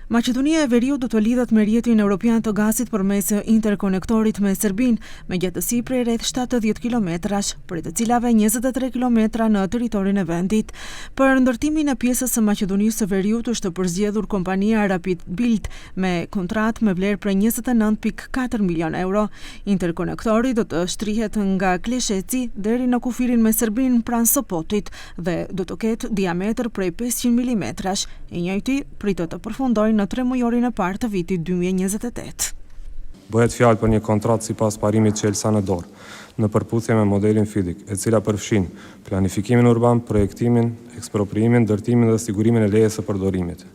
Maqedonia e Veriut do të lidhet me rrjetin evropian të gazit përmes interkonektorit me Serbinë, me gjatësi prej rreth 70 kilometrash, prej të cilave 23 kilometra në territorin e vendit. Për ndërtimin e pjesës së Maqedonisë së Veriut është përzgjedhur kompania Rapid Build me kontratë me vlerë prej 29.4 milion euro. Interkonektori do të shtrihet nga Klesheci deri në kufirin me Serbinë pranë Sopotit dhe do të ketë diametër prej 500 milimetrash. I njëjti pritet të përfundojë në 3 mujorin e parë të vitit 2028. Bëhet fjalë për një kontratë sipas parimit që Elsa në dorë, në përputhje me modelin FIDIC, e cila përfshin planifikimin urban, projektimin, ekspropriimin, ndërtimin dhe sigurimin e lejes së përdorimit.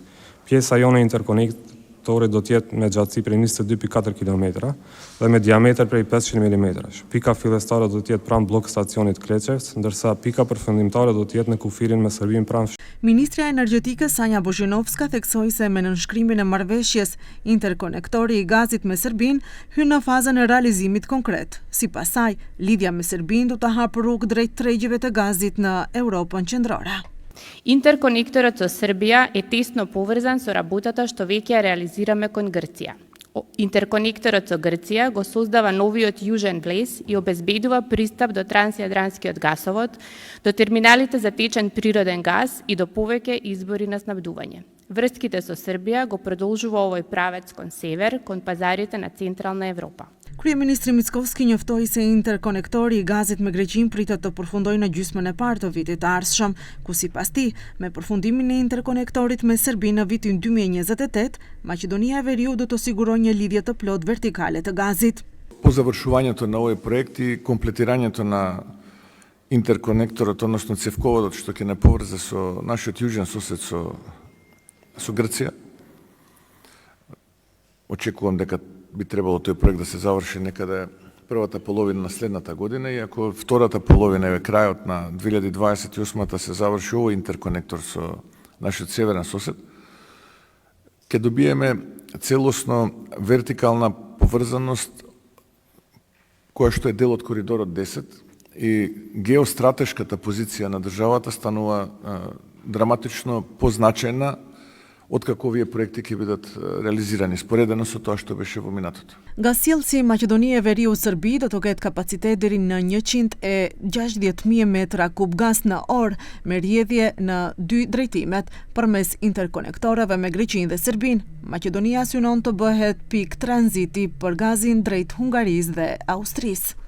Pjesa jone interkonektore do të jetë me gjatësi prej 22.4 km dhe me diametër prej 500 mm. Pika fillestare do të jetë pranë blok stacionit Kleçevc, ndërsa pika përfundimtare do të jetë në kufirin me Serbinë pranë. Ministrja e Energjetikës Sanja Bozhinovska theksoi se me nënshkrimin e marrëveshjes, interkonektori i gazit me Serbinë hyn në fazën e realizimit konkret. Sipas saj, lidhja me Serbinë do të hapë rrugë drejt tregjeve të gazit në Europën qendrore. Интерконекторот со Србија е тесно поврзан со работата што веќе реализираме кон Грција. Интерконекторот со Грција го создава новиот Јужен влез и обезбедува пристап до трансјадранскиот гасовод, до терминалите за течен природен газ и до повеќе избори на снабдување. Врските со Србија го продолжува овој правец кон север, кон пазарите на Централна Европа. Kryeministri Mickovski njoftoi se interkonektori i gazit me Greqinë pritet të përfundojë në gjysmën e parë të vitit të ardhshëm, ku sipas tij, me përfundimin e interkonektorit me Serbinë në vitin 2028, Maqedonia e Veriut do të sigurojë një lidhje të plot vertikale të gazit. По завршувањето на овој проект и комплетирањето на интерконекторот, односно цевководот што ќе не поврзе со нашиот јужен сосед со Грција, очекувам дека би требало тој проект да се заврши некаде првата половина на следната година и ако втората половина е крајот на 2028-та се заврши овој интерконектор со нашиот северен сосед, ќе добиеме целосно вертикална поврзаност која што е дел од коридорот 10 и геостратешката позиција на државата станува драматично позначајна откако овие проекти ќе бидат реализирани, споредено со тоа што беше во минатото. Газсjellsi Maqedonia e Veriut Serbi do të ketë kapacitet deri në 160.000 metra kub gaz në orë me rrjedhje në 2 drejtimet përmes interkonektoreve me Greqinë dhe Serbinë. Maqedonia synon të bëhet pikë tranziti për gazin drejt Hungarisë dhe Austrisë.